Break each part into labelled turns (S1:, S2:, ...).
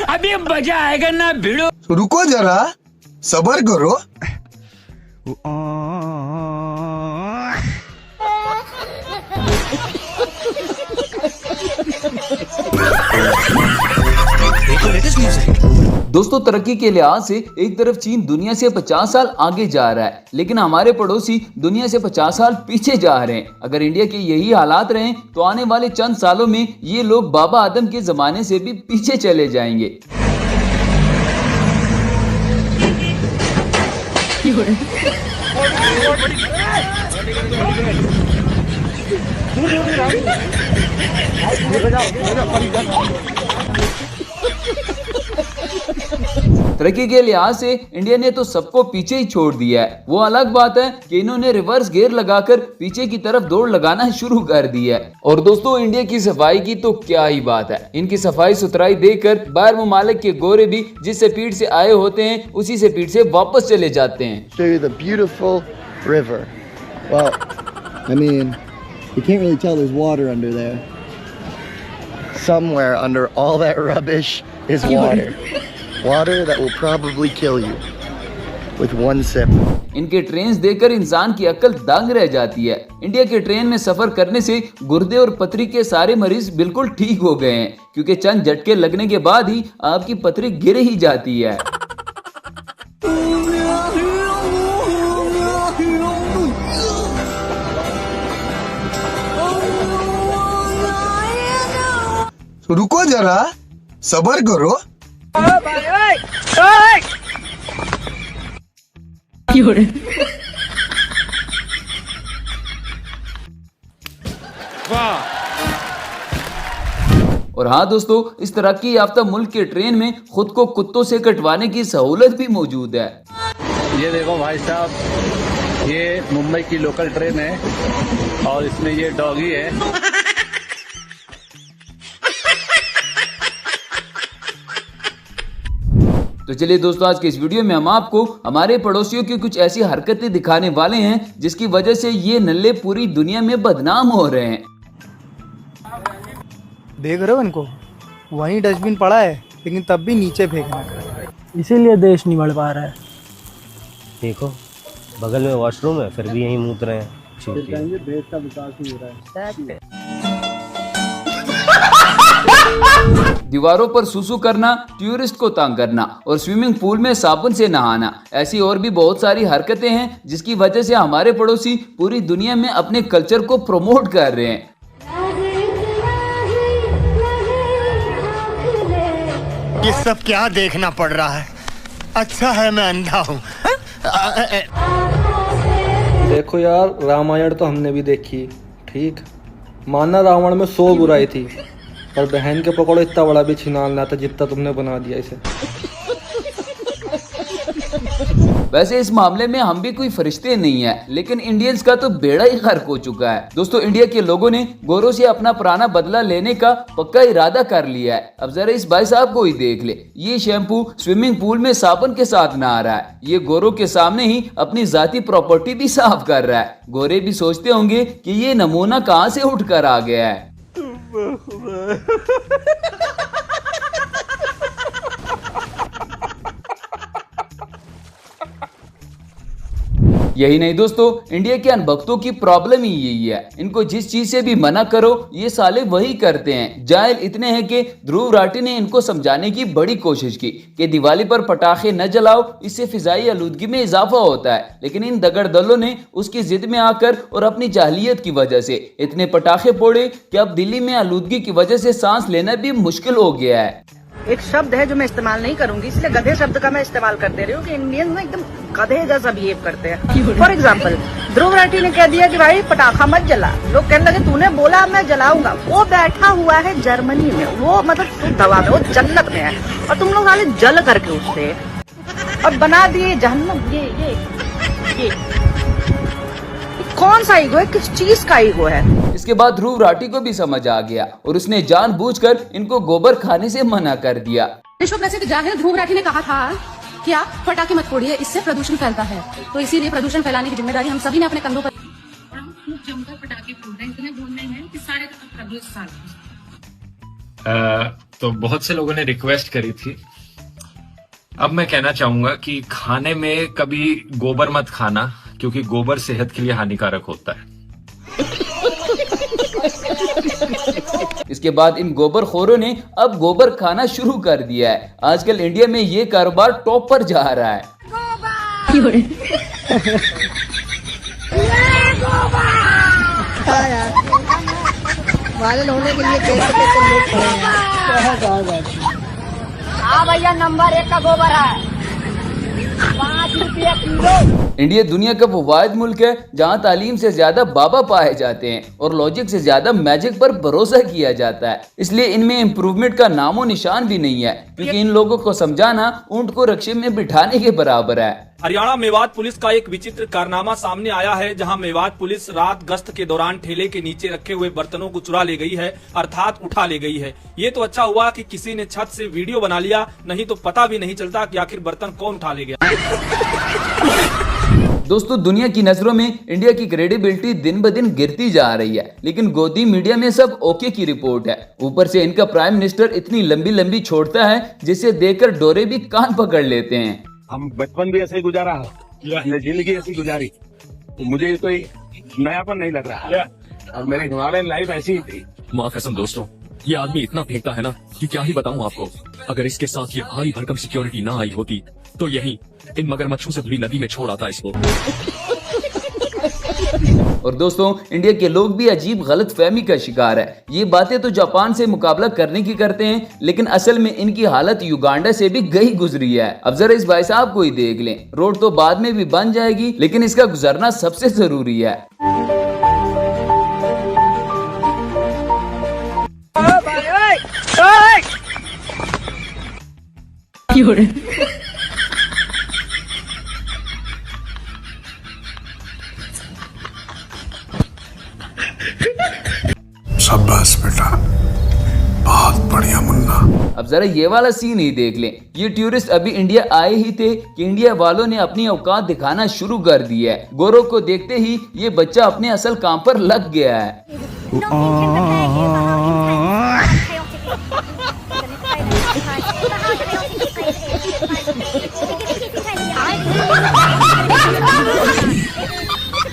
S1: अभी मजा आएगा ना भिड़ो।
S2: रुको जरा, सबर करो।
S3: दोस्तों, तरक्की के लिहाज से एक तरफ चीन दुनिया से 50 साल आगे जा रहा है, लेकिन हमारे पड़ोसी दुनिया से 50 साल पीछे जा रहे हैं। अगर इंडिया के यही हालात रहे तो आने वाले चंद सालों में ये लोग बाबा आदम के जमाने से भी पीछे चले जाएंगे। तरक्की के लिहाज से इंडिया ने तो सबको पीछे ही छोड़ दिया है। वो अलग बात है कि इन्होंने रिवर्स गियर लगाकर पीछे की तरफ दौड़ लगाना शुरू कर दिया है। और दोस्तों, इंडिया की सफाई की तो क्या ही बात है। इनकी सफाई सुथराई देखकर बाहर ममालिक के गोरे भी जिस स्पीड से आए होते हैं उसी स्पीड से वापस चले जाते हैं।
S4: Well, I mean, you can't really tell there's water under there. Somewhere under all that rubbish is water. Water that will probably kill you with one sip.
S3: इनके ट्रेन देखकर इंसान की अक्ल दंग रह जाती है। इंडिया के ट्रेन में सफर करने से गुर्दे और पथरी के सारे मरीज बिल्कुल ठीक हो गए हैं, क्योंकि चंद झटके लगने के बाद ही आपकी पथरी गिर ही जाती है।
S2: रुको जरा, सबर करो।
S3: और हाँ दोस्तों, इस तरक्की याफ्ता मुल्क के ट्रेन में खुद को कुत्तों से कटवाने की सहूलत भी मौजूद है।
S5: ये देखो भाई साहब, ये मुंबई की लोकल ट्रेन है और इसमें ये डॉगी है।
S3: तो चलिए दोस्तों, आज के इस वीडियो में हम आपको हमारे पड़ोसियों की कुछ ऐसी हरकतें दिखाने वाले हैं जिसकी वजह से ये नल्ले पूरी दुनिया में बदनाम हो रहे हैं।
S6: देख रहे हो इनको, वहीं डस्टबिन पड़ा है लेकिन तब भी नीचे फेंकना,
S7: इसीलिए देश नहीं बढ़ पा रहा है।
S8: देखो, बगल में वॉशरूम है, फिर भी यहीं मूत रहे हैं।
S6: देश का विकास नहीं हो रहा है।
S3: दीवारों पर सुसु करना, टूरिस्ट को तंग करना और स्विमिंग पूल में साबुन से नहाना, ऐसी और भी बहुत सारी हरकतें हैं जिसकी वजह से हमारे पड़ोसी पूरी दुनिया में अपने कल्चर को प्रमोट कर रहे हैं।
S9: ये सब क्या देखना पड़ रहा है? अच्छा है मैं अंधा हूँ।
S7: देखो यार, रामायण तो हमने भी देखी, ठीक माना रावण में 100 बुराई थी, पर बहन के पकड़ो इतना बड़ा भी छिनाल ना था जितना तुमने बना दिया इसे।
S3: वैसे इस मामले में हम भी कोई फरिश्ते नहीं है, लेकिन इंडियंस का तो बेड़ा ही गर्क हो चुका है। दोस्तों, इंडिया के लोगों ने गोरों से अपना पुराना बदला लेने का पक्का इरादा कर लिया है। अब जरा इस भाई साहब को ही देख ले, ये शैम्पू स्विमिंग पूल में साबुन के साथ नहा रहा है। ये गोरों के सामने ही अपनी जाती प्रॉपर्टी भी साफ कर रहा है। गोरे भी सोचते होंगे कि ये नमूना कहाँ से उठ कर आ गया है। यही नहीं दोस्तों, इंडिया के अनभक्तों की प्रॉब्लम ही यही है। इनको जिस चीज से भी मना करो ये साले वही करते हैं। जाहिल इतने हैं कि ध्रुव राठी ने इनको समझाने की बड़ी कोशिश की कि दिवाली पर पटाखे न जलाओ, इससे फिजाई आलूदगी में इजाफा होता है, लेकिन इन दगड़दलों ने उसकी जिद में आकर और अपनी जाहिलियत की वजह से इतने पटाखे फोड़े कि अब दिल्ली में आलूदगी की वजह से सांस लेना भी मुश्किल हो गया है।
S10: एक शब्द है जो मैं इस्तेमाल नहीं करूंगी, इसलिए गधे शब्द का मैं इस्तेमाल कर दे रही हूँ कि इंडियन ना एकदम गधे जैसा बिहेव करते हैं। फॉर एग्जाम्पल, ध्रुव राठी ने कह दिया कि भाई पटाखा मत जला, लोग कहने लगे तूने बोला मैं जलाऊंगा। वो बैठा हुआ है जर्मनी में, वो मतलब शुद्ध हवा में, वो जन्नत में है, और तुम लोग साले जल करके उससे और बना दिए जहन्नम। ये कौन सा ईगो है, किस चीज का ईगो है?
S3: इसके बाद ध्रुव राठी को भी समझ आ गया और उसने जानबूझकर इनको गोबर खाने से मना कर दिया।
S11: विश्व प्रसिद्ध जाहिर ध्रुव राठी ने कहा था कि आप पटाखे मत फोड़िए, इससे प्रदूषण फैलता है, तो इसीलिए प्रदूषण फैलाने की जिम्मेदारी हम सभी ने अपने कंधों पर।
S12: जमकर पटाखे फोड़ रहे हैं, इतने बोल रहे हैं कि सारे तो बहुत से लोगों ने रिक्वेस्ट करी थी। अब मैं कहना चाहूंगा कि खाने में कभी गोबर मत खाना, क्योंकि गोबर सेहत के लिए हानिकारक होता है।
S3: इसके बाद इन गोबरखोरों ने अब गोबर खाना शुरू कर दिया है। आजकल इंडिया में ये कारोबार टॉप पर जा रहा है।
S10: वायरल होने के लिए कैसे लोग खड़े हैं। हाँ भैया, नंबर 1 का गोबर है, 5 रुपये किलो।
S3: इंडिया दुनिया का वो वाहिद मुल्क है जहां तालीम से ज्यादा बाबा पाए जाते हैं और लॉजिक से ज्यादा मैजिक पर भरोसा किया जाता है। इसलिए इनमें इम्प्रूवमेंट का नामो निशान भी नहीं है, क्योंकि इन लोगों को समझाना ऊंट को रक्शे में बिठाने के बराबर है।
S13: हरियाणा मेवात पुलिस का एक विचित्र कारनामा सामने आया है, जहां मेवात पुलिस रात गश्त के दौरान ठेले के नीचे रखे हुए बर्तनों को चुरा ले गई है, अर्थात उठा ले गई है। ये तो अच्छा हुआ कि किसी ने छत से वीडियो बना लिया, नहीं तो पता भी नहीं चलता कि आखिर बर्तन कौन उठा ले गया।
S3: दोस्तों, दुनिया की नजरों में इंडिया की क्रेडिबिलिटी दिन ब दिन गिरती जा रही है, लेकिन गोदी मीडिया में सब ओके की रिपोर्ट है। ऊपर से इनका प्राइम मिनिस्टर इतनी लंबी लंबी छोड़ता है जिसे देखकर डोरे भी कान पकड़ लेते हैं।
S14: हम बचपन भी ऐसे ही गुजारा, जिंदगी ऐसी गुजारी, तो मुझे कोई नयापन नहीं लग रहा और मेरी हिमालयन लाइफ ऐसी ही थी।
S15: माँ कसम दोस्तों, ये आदमी इतना फेंकता है ना कि क्या ही बताऊं आपको। अगर इसके साथ ये भारी भरकम सिक्योरिटी ना आई होती तो यही इन मगरमच्छों से भरी नदी में छोड़ आता इसको।
S3: और दोस्तों, इंडिया के लोग भी अजीब गलत फहमी का शिकार है। ये बातें तो जापान से मुकाबला करने की करते हैं, लेकिन असल में इनकी हालत युगांडा से भी गई गुजरी है। अब जरा इस भाई साहब को ही देख लें। रोड तो बाद में भी बन जाएगी, लेकिन इसका गुजरना सबसे जरूरी है।
S2: शाबाश बेटा, बहुत बढ़िया मुन्ना।
S3: अब जरा ये वाला सीन ही देख लें। ये टूरिस्ट अभी इंडिया आए ही थे कि इंडिया वालों ने अपनी औकात दिखाना शुरू कर दी है। गोरों को देखते ही ये बच्चा अपने असल काम पर लग गया है।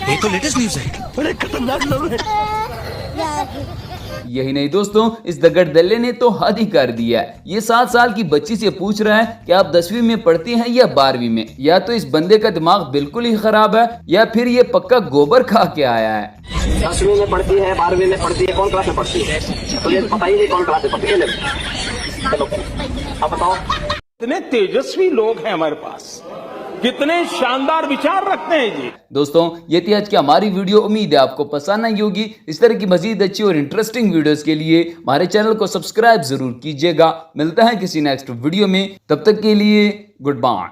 S15: ये तो लेटेस्ट न्यूज़ है, बड़े खतरनाक लोग हैं।
S3: यही नहीं दोस्तों, इस दगड़दल्ले ने तो हद ही कर दिया है। ये 7 साल की बच्ची से पूछ रहा है कि आप 10वीं में पढ़ती हैं या 12वीं में। या तो इस बंदे का दिमाग बिल्कुल ही खराब है, या फिर ये पक्का गोबर खा के आया है।
S16: 10वीं में पढ़ती है, 12वीं में पढ़ती है, कौन क्लास में पढ़ती है? तो ये पता ही नहीं कौन क्लास में पढ़ती है। चलो अब बताओ।
S14: इतने तेजस्वी लोग हैं हमारे पास, कितने शानदार विचार रखते हैं जी।
S3: दोस्तों, ये थी आज की हमारी वीडियो। उम्मीद है आपको पसंद आई होगी। इस तरह की मजीद अच्छी और इंटरेस्टिंग वीडियोस के लिए हमारे चैनल को सब्सक्राइब जरूर कीजिएगा। मिलता है किसी नेक्स्ट वीडियो में, तब तक के लिए गुड बाय।